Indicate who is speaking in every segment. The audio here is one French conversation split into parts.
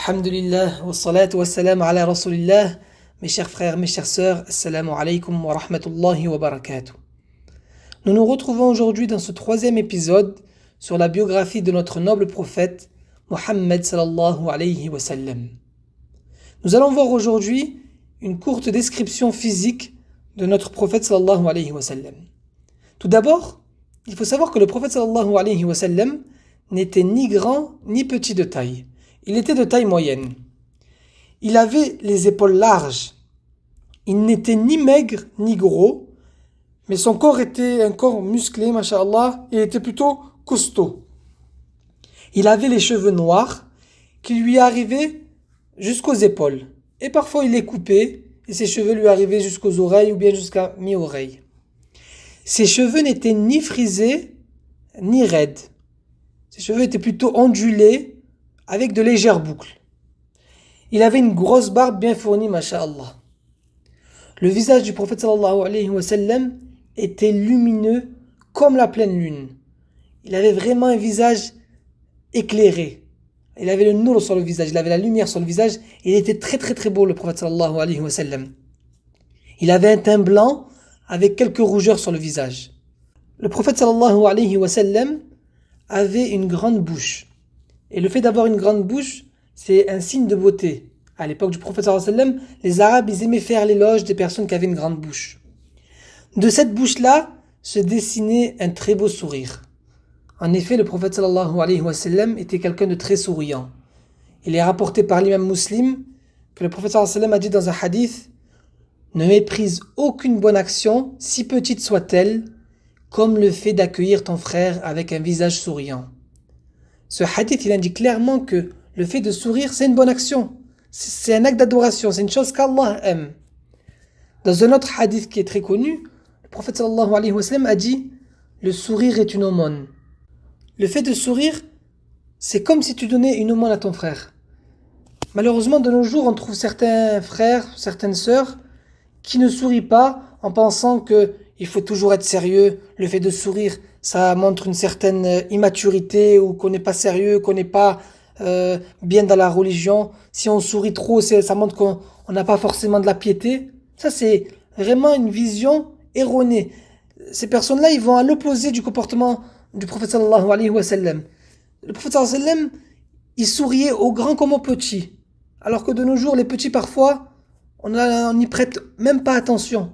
Speaker 1: Alhamdulillah, wa salatu wa salam ala rasulillah. Mes chers frères, mes chères sœurs, assalamu alaikum wa rahmatullahi wa barakatuh. Nous nous retrouvons aujourd'hui dans ce troisième épisode sur la biographie de notre noble prophète, Muhammad sallallahu alayhi wa sallam. Nous allons voir aujourd'hui une courte description physique de notre prophète sallallahu alayhi wa sallam. Tout d'abord, il faut savoir que le prophète sallallahu alayhi wa sallam n'était ni grand ni petit de taille. Il était de taille moyenne. Il avait les épaules larges. Il n'était ni maigre ni gros, mais son corps était un corps musclé, masha'Allah, il était plutôt costaud. Il avait les cheveux noirs qui lui arrivaient jusqu'aux épaules. Et parfois il les coupait et ses cheveux lui arrivaient jusqu'aux oreilles ou bien jusqu'à mi-oreille. Ses cheveux n'étaient ni frisés ni raides. Ses cheveux étaient plutôt ondulés avec de légères boucles. Il avait une grosse barbe bien fournie, masha'Allah. Le visage du prophète sallallahu alayhi wa sallam était lumineux comme la pleine lune. Il avait vraiment un visage éclairé. Il avait le nour sur le visage, il avait la lumière sur le visage. Il était très très très beau, le prophète sallallahu alayhi wa sallam. Il avait un teint blanc avec quelques rougeurs sur le visage. Le prophète sallallahu alayhi wa sallam avait une grande bouche. Et le fait d'avoir une grande bouche, c'est un signe de beauté. À l'époque du prophète sallallahu alayhi wa sallam, les Arabes, ils aimaient faire l'éloge des personnes qui avaient une grande bouche. De cette bouche-là se dessinait un très beau sourire. En effet, le prophète sallallahu alayhi wa sallam était quelqu'un de très souriant. Il est rapporté par l'imam Muslim que le prophète sallallahu alayhi wa sallam a dit dans un hadith: ne méprise aucune bonne action, si petite soit-elle, comme le fait d'accueillir ton frère avec un visage souriant. Ce hadith, il indique clairement que le fait de sourire, c'est une bonne action. C'est un acte d'adoration, c'est une chose qu'Allah aime. Dans un autre hadith qui est très connu, le prophète sallallahu alayhi wa sallam a dit: le sourire est une aumône. Le fait de sourire, c'est comme si tu donnais une aumône à ton frère. Malheureusement, de nos jours, on trouve certains frères, certaines sœurs qui ne sourient pas en pensant que il faut toujours être sérieux. Le fait de sourire, ça montre une certaine immaturité ou qu'on n'est pas sérieux, qu'on n'est pas bien dans la religion. Si on sourit trop, ça montre qu'on n'a pas forcément de la piété. Ça, c'est vraiment une vision erronée. Ces personnes-là, ils vont à l'opposé du comportement du prophète sallallahu alayhi wa sallam. Le prophète sallallahu alayhi wa sallam, il souriait aux grands comme aux petits. Alors que de nos jours, les petits, parfois, on n'y prête même pas attention.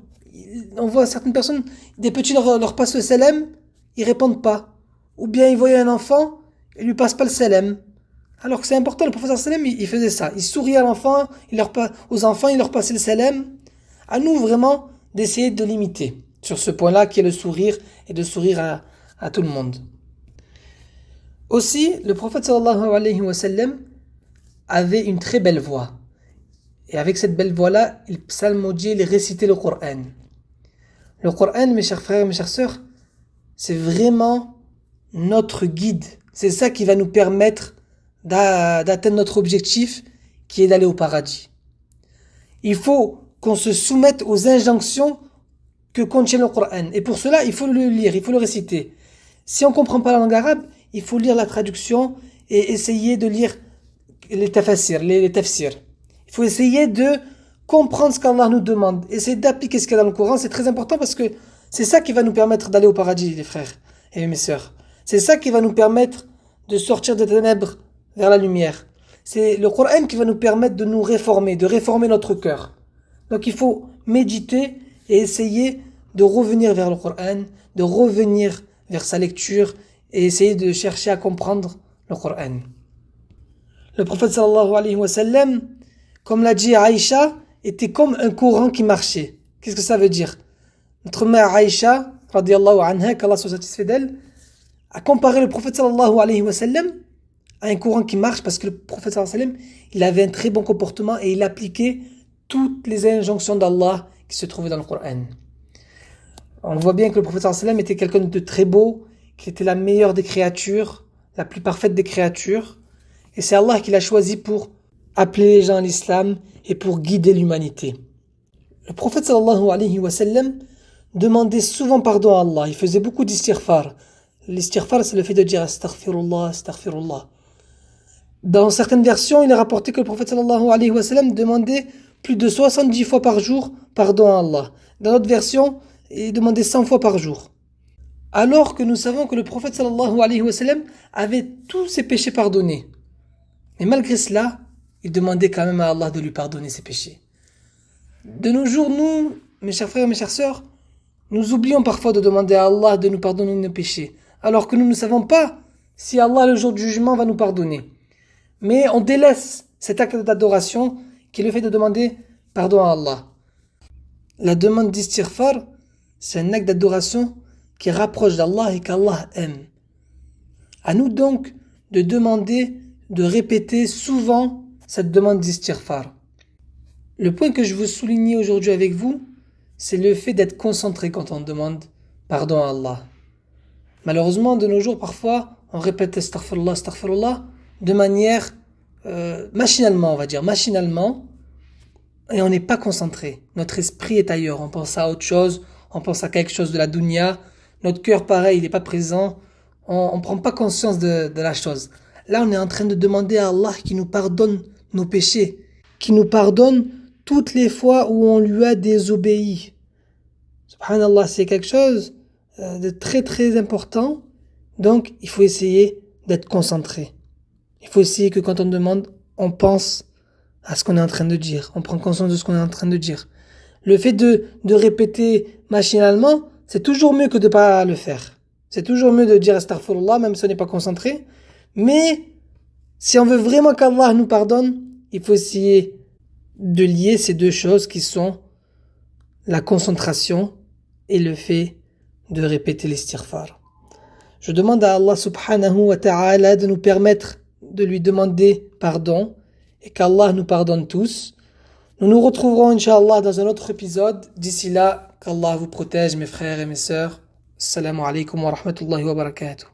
Speaker 1: On voit certaines personnes, des petits leur passent le salam, ils répondent pas. Ou bien ils voyaient un enfant, ils lui passent pas le salam. Alors que c'est important, le prophète sallam, il faisait ça. Il souriait à l'enfant, aux enfants, il leur passait le salam. À nous vraiment d'essayer de l'imiter sur ce point-là qui est le sourire et de sourire à tout le monde. Aussi, le prophète sallallahu alayhi wa sallam avait une très belle voix. Et avec cette belle voix-là, il psalmodiait, il récitait le Coran. Le Coran, mes chers frères et mes chères sœurs, c'est vraiment notre guide. C'est ça qui va nous permettre d'atteindre notre objectif, qui est d'aller au paradis. Il faut qu'on se soumette aux injonctions que contient le Coran. Et pour cela, il faut le lire, il faut le réciter. Si on ne comprend pas la langue arabe, il faut lire la traduction et essayer de lire les tafsirs. Il faut essayer de comprendre ce qu'Allah nous demande, essayer d'appliquer ce qu'il y a dans le Coran. C'est très important parce que c'est ça qui va nous permettre d'aller au paradis, les frères et mes sœurs. C'est ça qui va nous permettre de sortir des ténèbres vers la lumière. C'est le Coran qui va nous permettre de nous réformer, de réformer notre cœur. Donc il faut méditer et essayer de revenir vers le Coran, de revenir vers sa lecture et essayer de chercher à comprendre le Coran. Le prophète sallallahu alayhi wa sallam, comme l'a dit Aïcha, était comme un courant qui marchait. Qu'est-ce que ça veut dire? Notre mère Aïcha, radiyallahu anha, qu'Allah soit satisfait d'elle, a comparé le prophète sallallahu alayhi wa sallam à un courant qui marche parce que le prophète sallallahu alayhi wa sallam, il avait un très bon comportement et il appliquait toutes les injonctions d'Allah qui se trouvaient dans le Coran. On voit bien que le prophète sallallahu alayhi wa sallam était quelqu'un de très beau, qui était la meilleure des créatures, la plus parfaite des créatures. Et c'est Allah qui l'a choisi pour appeler les gens à l'islam et pour guider l'humanité. Le prophète sallallahu alayhi wa sallam demandait souvent pardon à Allah. Il faisait beaucoup d'istighfar. L'istighfar, c'est le fait de dire astaghfirullah, astaghfirullah. Dans certaines versions, il est rapporté que le prophète sallallahu alayhi wa sallam demandait plus de 70 fois par jour pardon à Allah. Dans d'autres versions, il demandait 100 fois par jour. Alors que nous savons que le prophète sallallahu alayhi wa sallam avait tous ses péchés pardonnés. Mais malgré cela, il demandait quand même à Allah de lui pardonner ses péchés. De nos jours, nous, mes chers frères et mes chères sœurs, nous oublions parfois de demander à Allah de nous pardonner nos péchés, alors que nous ne savons pas si Allah, le jour du jugement, va nous pardonner. Mais on délaisse cet acte d'adoration qui est le fait de demander pardon à Allah. La demande d'istighfar, c'est un acte d'adoration qui rapproche d'Allah et qu'Allah aime. À nous donc de demander, de répéter souvent cette demande d'istighfar. Le point que je veux souligner aujourd'hui avec vous, c'est le fait d'être concentré quand on demande pardon à Allah. Malheureusement, de nos jours, parfois, on répète astaghfirullah, astaghfirullah de manière machinalement, on va dire, machinalement, et on n'est pas concentré. Notre esprit est ailleurs, on pense à autre chose, on pense à quelque chose de la dunya, notre cœur, pareil, il n'est pas présent, on ne prend pas conscience de la chose. Là, on est en train de demander à Allah qui nous pardonne nos péchés, qui nous pardonne toutes les fois où on lui a désobéi. Subhanallah, c'est quelque chose de très très important. Donc, il faut essayer d'être concentré. Il faut essayer que quand on demande, on pense à ce qu'on est en train de dire. On prend conscience de ce qu'on est en train de dire. Le fait de répéter machinalement, c'est toujours mieux que de ne pas le faire. C'est toujours mieux de dire astaghfirullah, même si on n'est pas concentré. Mais, si on veut vraiment qu'Allah nous pardonne, il faut essayer de lier ces deux choses qui sont la concentration et le fait de répéter l'istighfar. Je demande à Allah subhanahu wa ta'ala de nous permettre de lui demander pardon et qu'Allah nous pardonne tous. Nous nous retrouverons Inch'Allah dans un autre épisode. D'ici là, qu'Allah vous protège mes frères et mes sœurs. Assalamu alaikum wa rahmatullahi wa barakatuh.